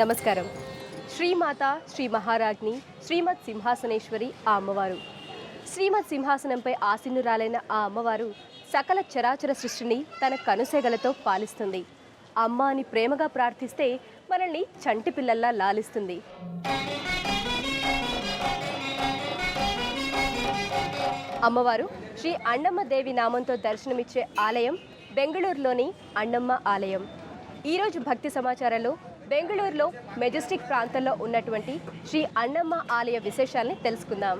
నమస్కారం. శ్రీమాత శ్రీ మహారాజ్ని శ్రీమత్ సింహాసనేశ్వరి ఆ అమ్మవారు. శ్రీమత్ సింహాసనంపై ఆసీనురాలైన ఆ అమ్మవారు సకల చరాచర సృష్టిని తన కనుసెగలతో పాలిస్తుంది. అమ్మ అని ప్రేమగా ప్రార్థిస్తే మనల్ని చంటి పిల్లల్లా లాలిస్తుంది. అమ్మవారు శ్రీ అన్నమ్మ దేవి నామంతో దర్శనమిచ్చే ఆలయం బెంగళూరులోని అన్నమ్మ ఆలయం. ఈరోజు భక్తి సమాచారంలో బెంగళూరులో మెజెస్టిక్ ప్రాంతంలో ఉన్నటువంటి శ్రీ అన్నమ్మ ఆలయ విశేషాలని తెలుసుకుందాం.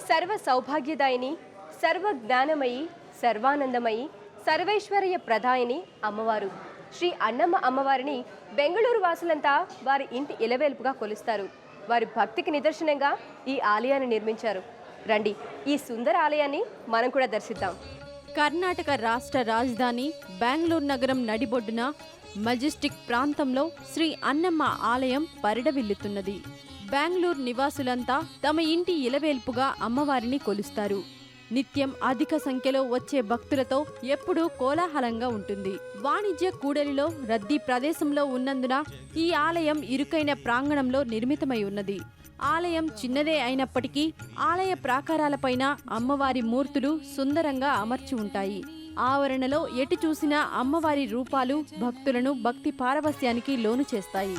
సర్వ సౌభాగ్యదాయిని, సర్వ జ్ఞానమయి, సర్వానందమయి, సర్వేశ్వరయ్య ప్రదాయిని అమ్మవారు. శ్రీ అన్నమ్మ అమ్మవారిని బెంగళూరు వాసులంతా వారి ఇంటి ఇలవేల్పుగా కొలుస్తారు. వారి భక్తికి నిదర్శనంగా ఈ ఆలయాన్ని నిర్మించారు. రండి, ఈ సుందర ఆలయాన్ని మనం కూడా దర్శిద్దాం. కర్ణాటక రాష్ట్ర రాజధాని బెంగళూరు నగరం నడిబొడ్డున మెజెస్టిక్ ప్రాంతంలో శ్రీ అన్నమ్మ ఆలయం పరిడవిల్లుతున్నది. బెంగళూరు నివాసులంతా తమ ఇంటి ఇలవేల్పుగా అమ్మవారిని కొలుస్తారు. నిత్యం అధిక సంఖ్యలో వచ్చే భక్తులతో ఎప్పుడూ కోలాహలంగా ఉంటుంది. వాణిజ్య కూడలిలో రద్దీ ప్రదేశంలో ఉన్నందున ఈ ఆలయం ఇరుకైన ప్రాంగణంలో నిర్మితమై ఉన్నది. ఆలయం చిన్నదే అయినప్పటికీ ఆలయ ప్రాకారాలపైన అమ్మవారి మూర్తులు సుందరంగా అమర్చి ఉంటాయి. ఆవరణలో ఎటు చూసినా అమ్మవారి రూపాలు భక్తులను భక్తి పారవస్యానికి లోను చేస్తాయి.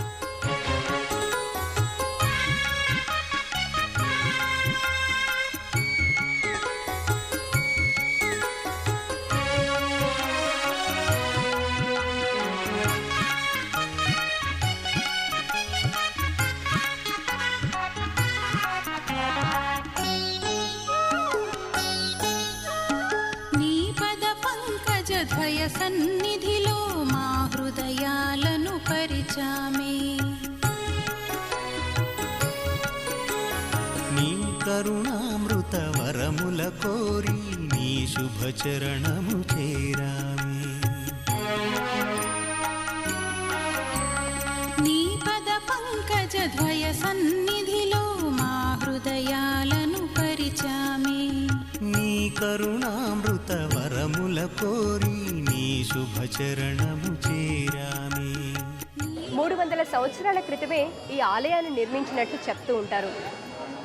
ద్వయ సన్నిధిలో మా హృదయాలను పరిచామే. నీ కరుణామృత వరముల కోరి నీ శుభచరణము చేరామే. నీ పద పంకజ ద్వయ సన్నిధిలో మా హృదయాలను పరిచామే. నీ కరుణామృత వరముల కోరి నీ శుభచరణము చేరామే. 300 సంవత్సరాల క్రితమే ఈ ఆలయాన్ని నిర్మించినట్టు చెప్తూ ఉంటారు.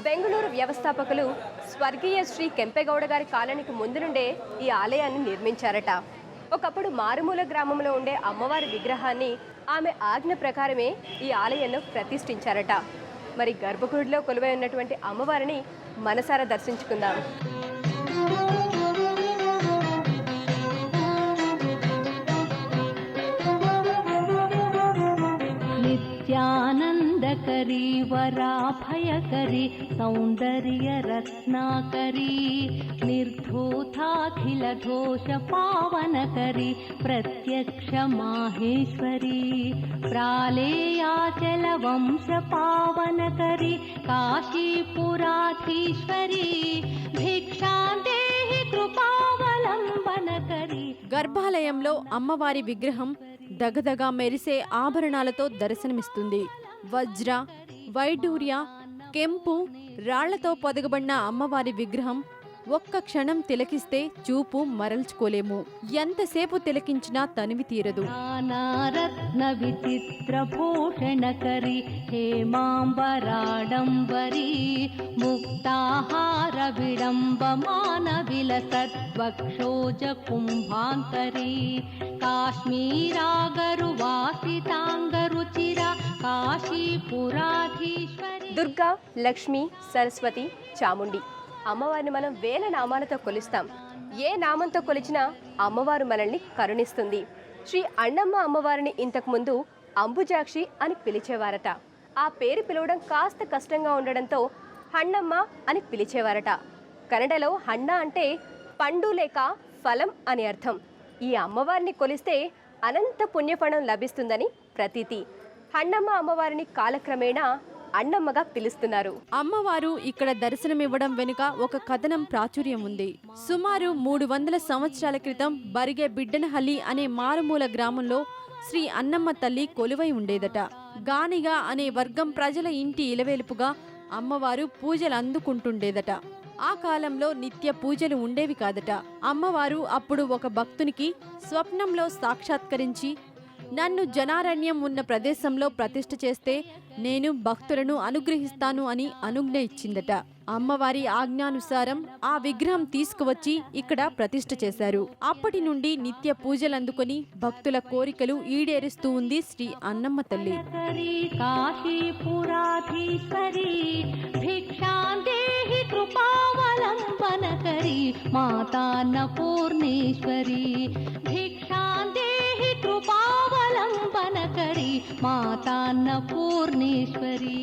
బెంగళూరు వ్యవస్థాపకులు స్వర్గీయ శ్రీ కెంపెగౌడ గారి కాలానికి ముందు నుండే ఈ ఆలయాన్ని నిర్మించారట. ఒకప్పుడు మారుమూల గ్రామంలో ఉండే అమ్మవారి విగ్రహాన్ని ఆమె ఆజ్ఞ ప్రకారమే ఈ ఆలయంలో ప్రతిష్ఠించారట. మరి గర్భగుడిలో కొలువై ఉన్నటువంటి అమ్మవారిని మనసారా దర్శించుకుందాం. నిత్యానందకరీ వరాభయకరీ సౌందర్య రత్నాకరీ నిర్ధూతాఖిల దోష పావనకరీ ప్రత్యక్ష మాహేశ్వరీ ప్రాళేయాచల వంశ పావనకరీ కాశీపురాధీశ్వరీ భిక్షాందేహి కృపావలంబనకరీ. గర్భాలయంలో అమ్మవారి విగ్రహం దగదగా మెరిసే ఆభరణాలతో దర్శనమిస్తుంది. వజ్ర, వైడూర్య, కెంపు, రాళ్లతో పొదగబడిన అమ్మవారి విగ్రహం ఒక్క క్షణం తిలకిస్తే చూపు మరల్చుకోలేము. ఎంతసేపు తిలకించినా తనివి తీరదు. నానారత్న విచిత్ర భూషణకరి హేమాంబరాడంబరీ ముక్తాహార విడంబమాన విలసద్వక్షోజ కుంభాంతరీ కాశ్మీరాగరు వాసితాంగరుచిర కాశీపురాధీశ్వరి. దుర్గా, లక్ష్మి, సరస్వతి, చాముండి అమ్మవారిని మనం వేల నామాలతో కొలుస్తాం. ఏ నామంతో కొలిచినా అమ్మవారు మనల్ని కరుణిస్తుంది. శ్రీ అన్నమ్మ అమ్మవారిని ఇంతకుముందు అంబుజాక్షి అని పిలిచేవారట. ఆ పేరు పిలవడం కాస్త కష్టంగా ఉండడంతో హన్నమ్మ అని పిలిచేవారట. కన్నడలో హన్న అంటే పండు లేక ఫలం అని అర్థం. ఈ అమ్మవారిని కొలిస్తే అనంత పుణ్యఫలం లభిస్తుందని ప్రతీతి. హన్నమ్మ అమ్మవారిని కాలక్రమేణా అన్నమ్మగా పిలుస్తున్నారు. అమ్మవారు ఇక్కడ దర్శనమివ్వడం వెనుక ఒక కథనం ప్రాచుర్యం ఉంది. సుమారు 300 సంవత్సరాల క్రితం బరిగే బిడ్డనహల్లి అనే మారుమూల గ్రామంలో శ్రీ అన్నమ్మ తల్లి కొలువై ఉండేదట. గానిగా అనే వర్గం ప్రజల ఇంటి ఇలవేలుపుగా అమ్మవారు పూజలు అందుకుంటుండేదట. ఆ కాలంలో నిత్య పూజలు ఉండేవి కాదట. అమ్మవారు అప్పుడు ఒక భక్తునికి స్వప్నంలో సాక్షాత్కరించి, నన్ను జనారణ్యం ఉన్న ప్రదేశంలో ప్రతిష్ఠ చేస్తే నేను భక్తులను అనుగ్రహిస్తాను అని అనుజ్ఞ ఇచ్చిందట. అమ్మవారి ఆజ్ఞానుసారం ఆ విగ్రహం తీసుకువచ్చి ఇక్కడ ప్రతిష్ఠ చేశారు. అప్పటి నుండి నిత్య పూజలందుకొని భక్తుల కోరికలు ఈడేరుస్తూ ఉంది శ్రీ అన్నమ్మ తల్లి. కాశీపురాధీశ్వరి భిక్షాందేహి కృపావలంబనకరి మాతాన్నపూర్ణేశ్వరి భిక్షాందేహి కృపావలంబనకరి మాతాన్నపూర్ణేశ్వరి.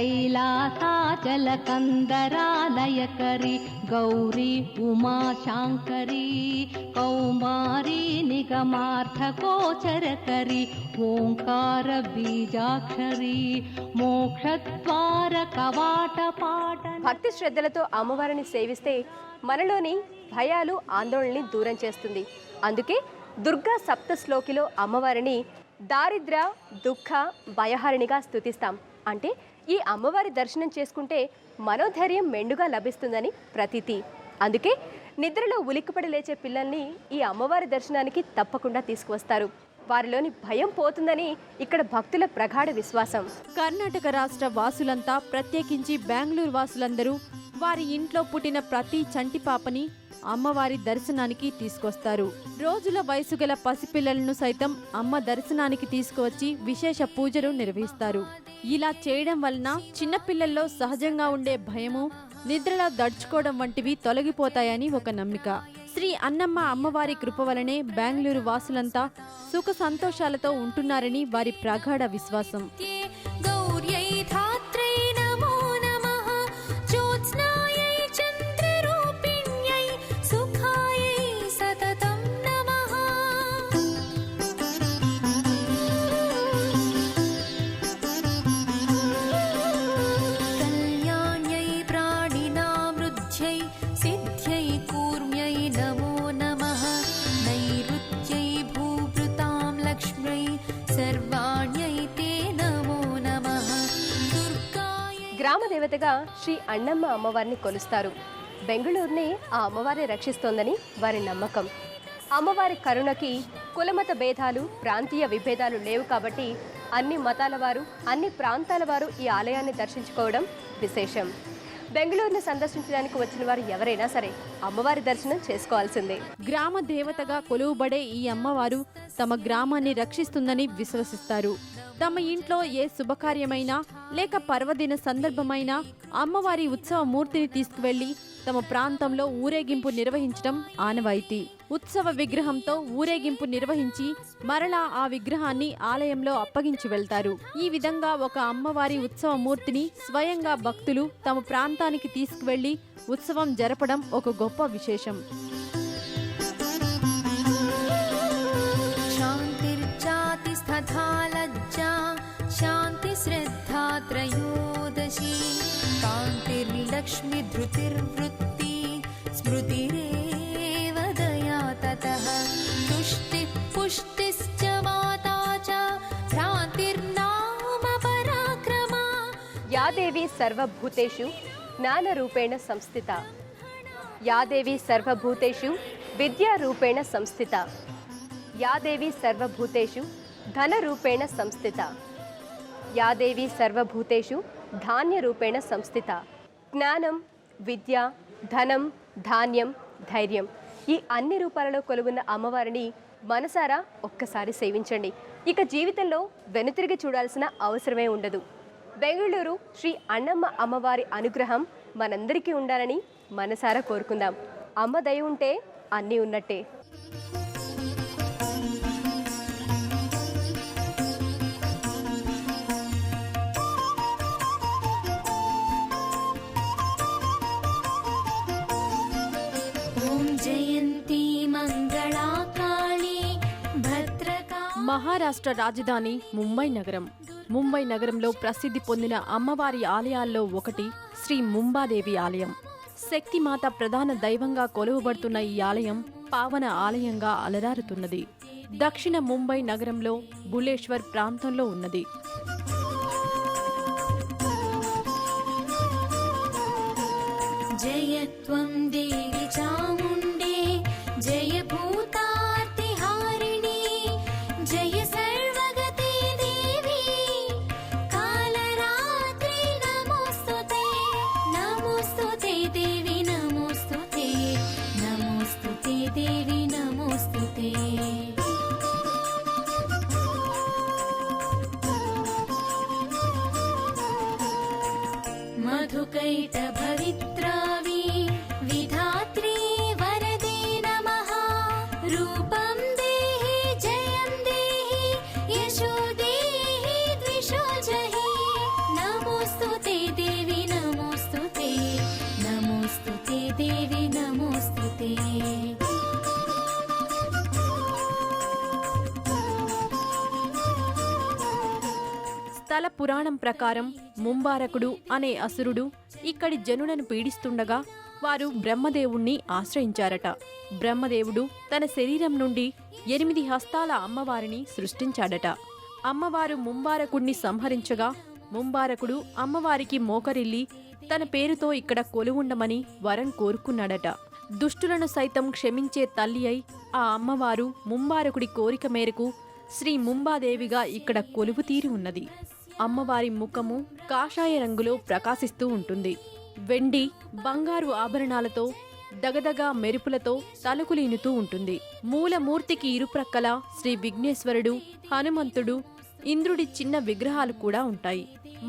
कैलासाचल कंदरालयकरी गौरी उमाशांकरी कौमारी निगमार्थगोचरकरी ओंकार बीजाक्षरी मोक्षद्वार कवाटपाट. భక్తి శ్రద్ధలతో అమ్మవారిని సేవిస్తే మనలోని భయాలు ఆందోళనని దూరం చేస్తుంది. అందుకే దుర్గా సప్త శ్లోకిలో అమ్మవారిని దారిద్ర దుఃఖ భయహారిణిగా స్తుతిస్తాం. అంటే ఈ అమ్మవారి దర్శనం చేసుకుంటే మనోధైర్యం మెండుగా లభిస్తుందని ప్రతీతి. అందుకే నిద్రలో ఉలిక్కిపడి లేచే పిల్లల్ని ఈ అమ్మవారి దర్శనానికి తప్పకుండా తీసుకువస్తారు. వారిలోని భయం పోతుందని ఇక్కడ భక్తుల ప్రగాఢ విశ్వాసం. కర్ణాటక రాష్ట్ర వాసులంతా, ప్రత్యేకించి బెంగళూరు వాసులందరూ వారి ఇంట్లో పుట్టిన ప్రతి చంటి పాపని అమ్మవారి దర్శనానికి తీసుకొస్తారు. రోజుల వయసు గల పసిపిల్లలను సైతం అమ్మ దర్శనానికి తీసుకువచ్చి విశేష పూజలు నిర్వహిస్తారు. ఇలా చేయడం వలన చిన్నపిల్లల్లో సహజంగా ఉండే భయము, నిద్రలో దడుచుకోవడం వంటివి తొలగిపోతాయని ఒక నమ్మిక. శ్రీ అన్నమ్మ అమ్మవారి కృప వలనే బెంగళూరు వాసులంతా సుఖ సంతోషాలతో ఉంటున్నారని వారి ప్రగాఢ విశ్వాసం. గ్రామ దేవతగా శ్రీ అన్నమ్మ అమ్మవారిని కొలుస్తారు. బెంగళూరుని ఆ అమ్మవారిని రక్షిస్తోందని వారి నమ్మకం. అమ్మవారి కరుణకి కులమత భేదాలు, ప్రాంతీయ విభేదాలు లేవు కాబట్టి అన్ని మతాల వారు, అన్ని ప్రాంతాల వారు ఈ ఆలయాన్ని దర్శించుకోవడం విశేషం. బెంగళూరుని సందర్శించడానికి వచ్చిన వారు ఎవరైనా సరే అమ్మవారి దర్శనం చేసుకోవాల్సిందే. గ్రామ దేవతగా కొలువుబడే ఈ అమ్మవారు తమ గ్రామాన్ని రక్షిస్తుందని విశ్వసిస్తారు. తమ ఇంట్లో ఏ శుభకార్యమైనా లేక పర్వదిన సందర్భమైనా అమ్మవారి ఉత్సవ మూర్తిని తీసుకువెళ్లి తమ ప్రాంతంలో ఊరేగింపు నిర్వహించడం ఆనవాయితీ. ఉత్సవ విగ్రహంతో ఊరేగింపు నిర్వహించి మరలా ఆ విగ్రహాన్ని ఆలయంలో అప్పగించి వెళ్తారు. ఈ విధంగా ఒక అమ్మవారి ఉత్సవ మూర్తిని స్వయంగా భక్తులు తమ ప్రాంతానికి తీసుకువెళ్లి ఉత్సవం జరపడం ఒక గొప్ప విశేషం. శాంతి శ్రద్ధా త్రయోదశి కాంతిర్లక్ష్మి ధృతిర్వృత్తి స్మృతిరేవ దయా తతః తుష్టి పుష్టిశ్చ మాతా చ భ్రాంతిర్నామ పరాక్రమ. యా దేవి సర్వభూతేషు జ్ఞానరూపేణ సంస్థిత, యా దేవి సర్వభూతేషు విద్యారూపేణ సంస్థిత, యా దేవి సర్వభూతేషు ధనరూపేణ సంస్థిత, యా దేవి సర్వభూతేషు ధాన్యరూపేణ సంస్థిత. జ్ఞానం, విద్య, ధనం, ధాన్యం, ధైర్యం ఈ అన్ని రూపాలలో కొలువున్న అమ్మవారిని మనసారా ఒక్కసారి సేవించండి. ఇక జీవితంలో వెనుతిరిగి చూడాల్సిన అవసరమే ఉండదు. బెంగళూరు శ్రీ అన్నమ్మ అమ్మవారి అనుగ్రహం మనందరికీ ఉండాలని మనసారా కోరుకుందాం. అమ్మ దయ ఉంటే అన్నీ ఉన్నట్టే. जयन्ती मङ्गलाका మహారాష్ట్ర రాజధాని ముంబై నగరం. ముంబై నగరంలో ప్రసిద్ధి పొందిన అమ్మవారి ఆలయాల్లో ఒకటి శ్రీ ముంబాదేవి ఆలయం. శక్తిమాత ప్రధాన దైవంగా కొలువబడుతున్న ఈ ఆలయం పావన ఆలయంగా అలరారుతున్నది. దక్షిణ ముంబై నగరంలో బులేశ్వర్ ప్రాంతంలో ఉన్నది. जय त्वं देवी चामुण्डे जय भूतार्तिहारिणी जय सर्वगते देवी कालरात्रि नमोस्तुते नमोस्तुते देवी नमोस्तुते नमोस्तुते देवी नमोस्तुते मधुकैटभवित्रावि विधात्री वरदे नमः रूपं देहि जयं देहि यशो देहि द्विषो जहि नमोस्तुते देवी नमोस्तुते नमोस्तुते देवी नमोस्तुते స్థల పురాణం ప్రకారం ముంబారకుడు అనే అసురుడు ఇక్కడి జనులను పీడిస్తుండగా వారు బ్రహ్మదేవుణ్ణి ఆశ్రయించారట. బ్రహ్మదేవుడు తన శరీరం నుండి 8 హస్తాల అమ్మవారిని సృష్టించాడట. అమ్మవారు ముంబారకుణ్ణి సంహరించగా ముంబారకుడు అమ్మవారికి మోకరిల్లి తన పేరుతో ఇక్కడ కొలువుండమని వరం కోరుకున్నాడట. దుష్టులను సైతం క్షమించే తల్లి అయి ఆ అమ్మవారు ముంబారకుడి కోరిక మేరకు శ్రీ ముంబాదేవిగా ఇక్కడ కొలువు తీరి ఉన్నది. అమ్మవారి ముఖము కాషాయ రంగులో ప్రకాశిస్తూ ఉంటుంది. వెండి, బంగారు ఆభరణాలతో దగదగా మెరుపులతో తలుకులీనుతూ ఉంటుంది. మూలమూర్తికి ఇరుప్రక్కల శ్రీ విఘ్నేశ్వరుడు, హనుమంతుడు, ఇంద్రుడి చిన్న విగ్రహాలు కూడా ఉంటాయి.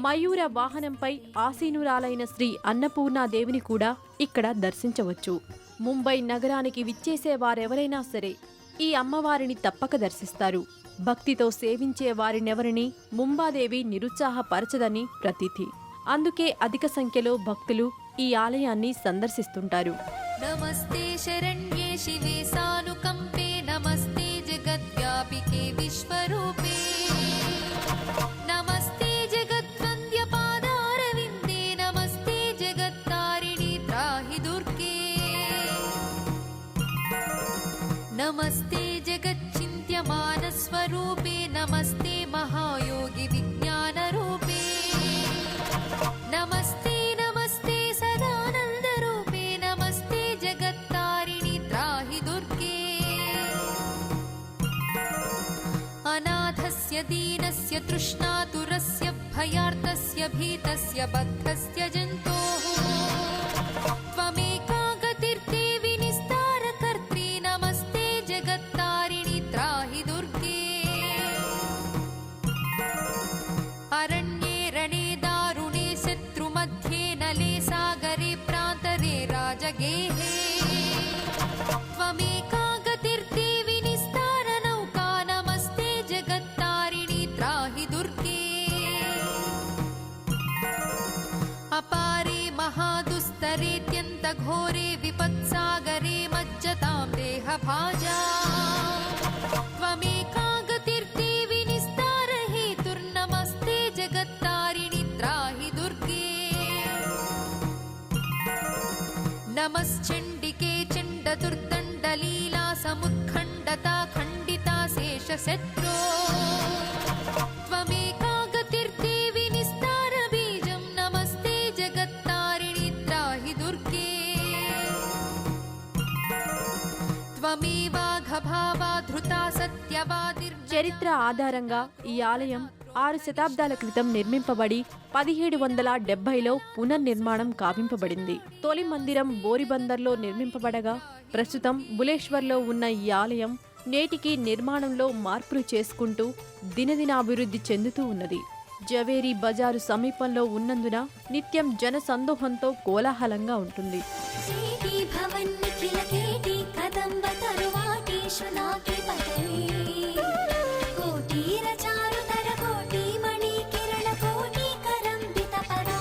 మయూర వాహనంపై ఆసీనురాలైన శ్రీ అన్నపూర్ణాదేవిని కూడా ఇక్కడ దర్శించవచ్చు. ముంబై నగరానికి విచ్చేసే వారెవరైనా సరే ఈ అమ్మవారిని తప్పక దర్శిస్తారు. భక్తితో సేవించే వారినెవరిని ముంబాదేవి నిరుత్సాహపరచదని ప్రతీతి. అందుకే అధిక సంఖ్యలో భక్తులు ఈ ఆలయాన్ని సందర్శిస్తుంటారు. नमस्ते शरण्ये शिवे सानुकम्पे नमस्ते जगद्व्यापिके विश्वरूपे नमस्ते जगद्वन्द्यपादारविन्दे नमस्ते जगत्तारिणि त्राहि दुर्गे नमस्ते जगच्चिन्त्यमानस्वरूपे नमस्ते महायोगि विज्ञानरूपे नमस्ते नमस्ते सदानन्दरूपे नमस्ते जगत्तारिणि त्राहि दुर्गे अनाथस्य दीनस्य तृष्णातुरस्य भयार्तस्य भीतस्य बद्धस्य जन्तोः त्वमेका गतिर्देवि निस्तारकर्त्री नमस्ते जगत्तारिणि त्राहि दुर्गे अरण्ये रणे दारुणे शत्रुमध्ये नले सागरे प्रान्तरे राजगेहे त्वमेका गतिर्देवि निस्तारनौका नमस्ते जगत्तारिणि त्राहि दुर्गे अपारे महादुस्तरेत्यन्तघोरे विपत्सागरे मज्जतां देहभाजा त्वमेका गतिर्देवि निस्तारहेतुर्नमस्ते जगत्तारिणि त्राहि दुर्गे नमश्चण्डिके चण्डदुर्दण्डलीला समुत्खण्डता खण्डिता शेषशत्रो त्वमेका गतिर्देवि निस्तारबीजं नमस्ते जगत्तारिणि त्राहि दुर्गे त्वमेवाघभावा धृता सत्यवादिर् చరిత్ర ఆధారంగా ఈ ఆలయం 6 శతాబ్దాల క్రితం నిర్మింపబడి 1770లో పునర్నిర్మాణం కావింపబడింది. తొలి మందిరం బోరిబందర్లో నిర్మింపబడగా ప్రస్తుతం బులేశ్వర్లో ఉన్న ఈ ఆలయం నేటికి నిర్మాణంలో మార్పులు చేసుకుంటూ దినదినాభివృద్ధి చెందుతూ ఉన్నది. జవేరీ బజారు సమీపంలో ఉన్నందున నిత్యం జన సందోహంతో కోలాహలంగా ఉంటుంది. सीति भवन्निखिलकेटी कदम्ब तरुवाटीषु नाके पतनी कोटीरचारुतर कोटिमणि किरण कोटिकरम्बितपरा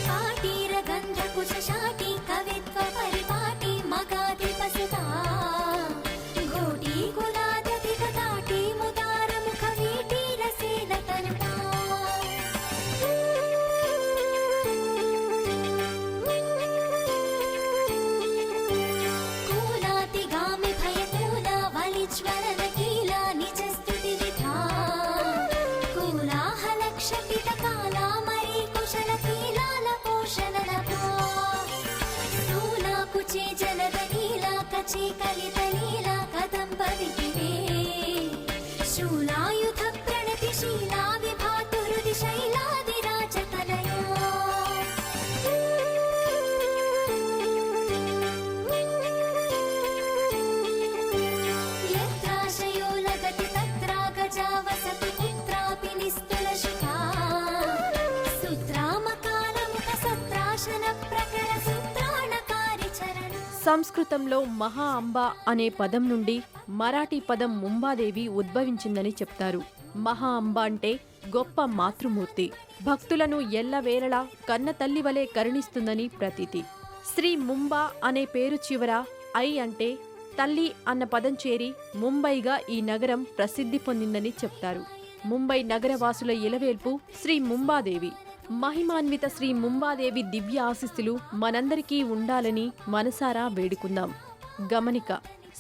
पाटीरगन्धकुशशाटी कवित्व परिपाटी मगाधिपसिता घोटी कुलादधिकताटी సంస్కృతంలో మహా అంబ అనే పదం నుండి మరాఠీ పదం ముంబాదేవి ఉద్భవించిందని చెప్తారు. మహా అంబ అంటే గొప్ప మాతృమూర్తి, భక్తులను ఎల్లవేళలా కన్న తల్లి వలె కరుణిస్తుందని ప్రతీతి. శ్రీ ముంబా అనే పేరు చివర ఐ అంటే తల్లి అన్న పదం చేరి ముంబైగా ఈ నగరం ప్రసిద్ధి పొందిందని చెప్తారు. ముంబై నగరవాసుల ఇలవేల్పు శ్రీ ముంబాదేవి. మహిమాన్విత శ్రీ ముంబాదేవి దివ్య ఆశీస్సులు మనందరికీ ఉండాలని మనసారా వేడుకుందాం. గమనిక: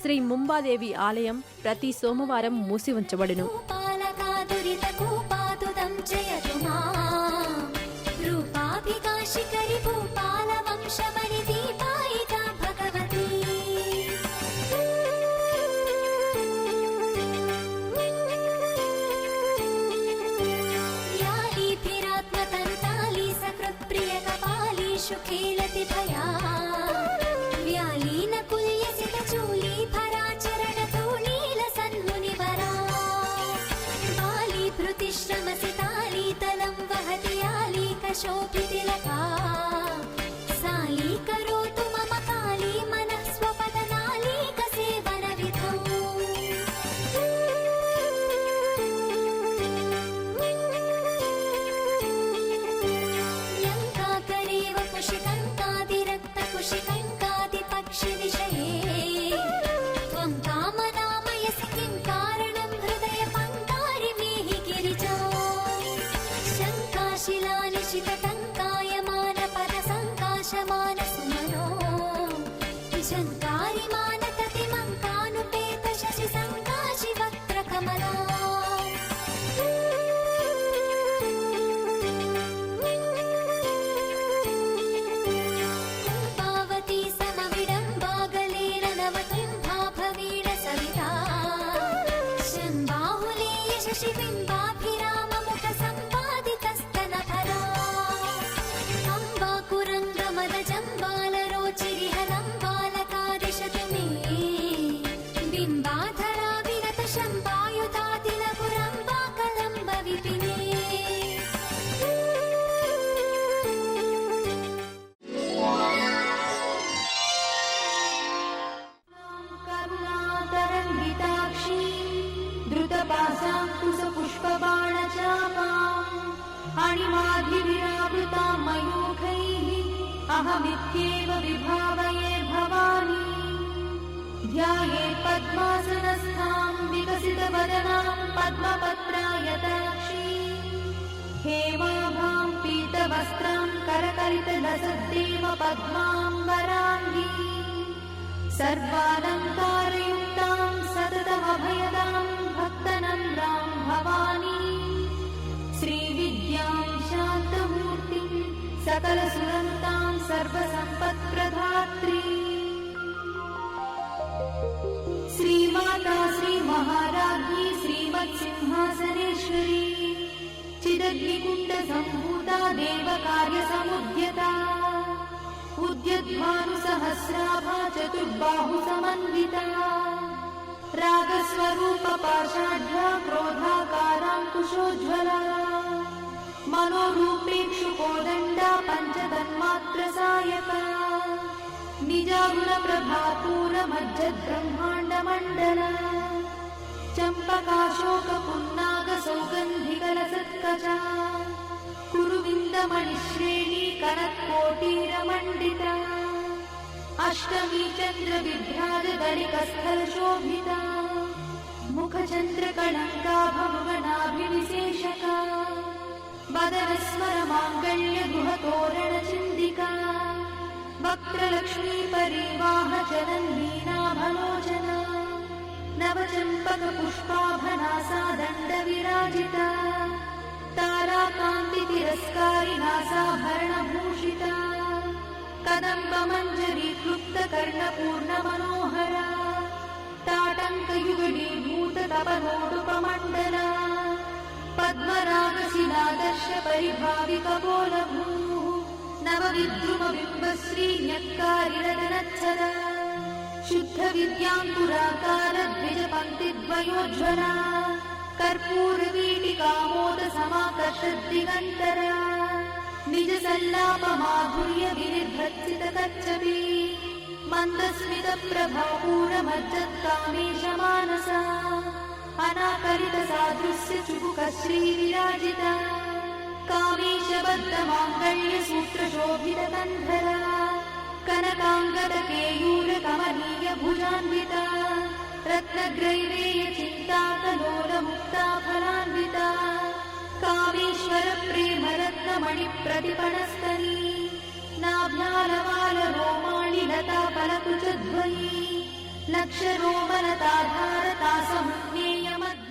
శ్రీ ముంబాదేవి ఆలయం ప్రతి సోమవారం మూసి ఉంచబడును. खेलति भया व्यालीन कुल्यसित चूली भराचरण तूणील सन्मुनिवरा बाली भृतिश्रमसिताली तलं वहति आली कशोभितिलका साली करोतु मम काली मनः स्वपदनाली कसेवनविधौ पक्षिविषये त्वं कामनामयसि किं कारणं हृदय पङ्कारिमेहि गिरिजा शङ्काशिलानिशितटङ्कायमानपदसङ्काशमानसुमनो झङ्कारिमानततिमङ्कानुपेत शशिसङ्काशिवक्त्रकमला अणिमाधिविरावृता मयूखैः अहमित्येव विभावये भवानी ध्यायेत् पद्मासनस्थां विकसितवदनां पद्मपत्रायताक्षी हेमाभां पीतवस्त्रां करकलितलसद्देव पद्माम्बराङ्गी सर्वालङ्कारयुक्तां सततमभयदां भक्तनम्रां भवानी श्रीविद्यां शान्तमूर्तिं सकलसुरन्तां सर्वसम्पत्प्रदात्री श्रीमाता श्रीमहाराज्ञी श्रीमत्सिंहासनेश्वरी चिदग्निकुण्डसम्भूता देवकार्यसमुद्यता उद्यद्भानुसहस्राभा चतुर्बाहुसमन्विता रागस्वरूपपाषाढ्या क्रोधाकाराङ्कुशोज्ज्वला मनोरूपेक्षुकोदण्डा पञ्चतन्मात्रसायका निजागुणप्रभापूरमज्जद्ब्रह्माण्डमण्डला चम्पकाशोकपुन्नागसौगन्धिकलसत्कचा कुरुविन्दमणिश्रेणी कनत्कोटीरमण्डिता अष्टमी चन्द्रविभ्राजदलिकस्थलशोभिता मुखचन्द्रकणङ्काभमुगनाभिविशेषका वदनस्मरमाङ्गल्यगृहतोरणचिन्दिका वक्त्रलक्ष्मीपरिवाहचलन्मीनाभलोचना नवचम्पकपुष्पाभनासा दण्डविराजिता ताराकान्तितिरस्कारिनासाभरणभूषिता कदम्बमञ्जरीक्लुप्तकर्णपूर्णमनोहरा ताटङ्कयुगलीभूततपनोडुपमण्डला पद्मरागशिलादर्शपरिभाविकपोलभूः नवविद्रुमबिम्बश्रीन्यक्कारिरदनच्छदा शुद्धविद्याङ्कुराकारद्विजपङ्क्तिद्वयोज्ज्वला कर्पूरवीटिकामोदसमाकर्षद्दिगन्तरा निजसल्लापमाधुर्यविनिर्भर्सितकच्छपि मन्दस्मितप्रभापूरमज्जत्कामेशमानसा अनाकरितसादृश्य चुबुकश्रीविराजिता कामेशबद्धमाङ्गल्यसूत्रशोभितकन्धरा कनकाङ्गदकेयूरकमनीयभुजान्विता रत्नग्रैवेयचिन्ताकलोलमुक्ता फलान्विता कामेश्वरप्रेमरत्नमणिप्रतिपणस्तनी नाभ्यालवालरोमाणि लताफलकुचध्वनी लक्षरोमलताधारता समुज्ञेयमद्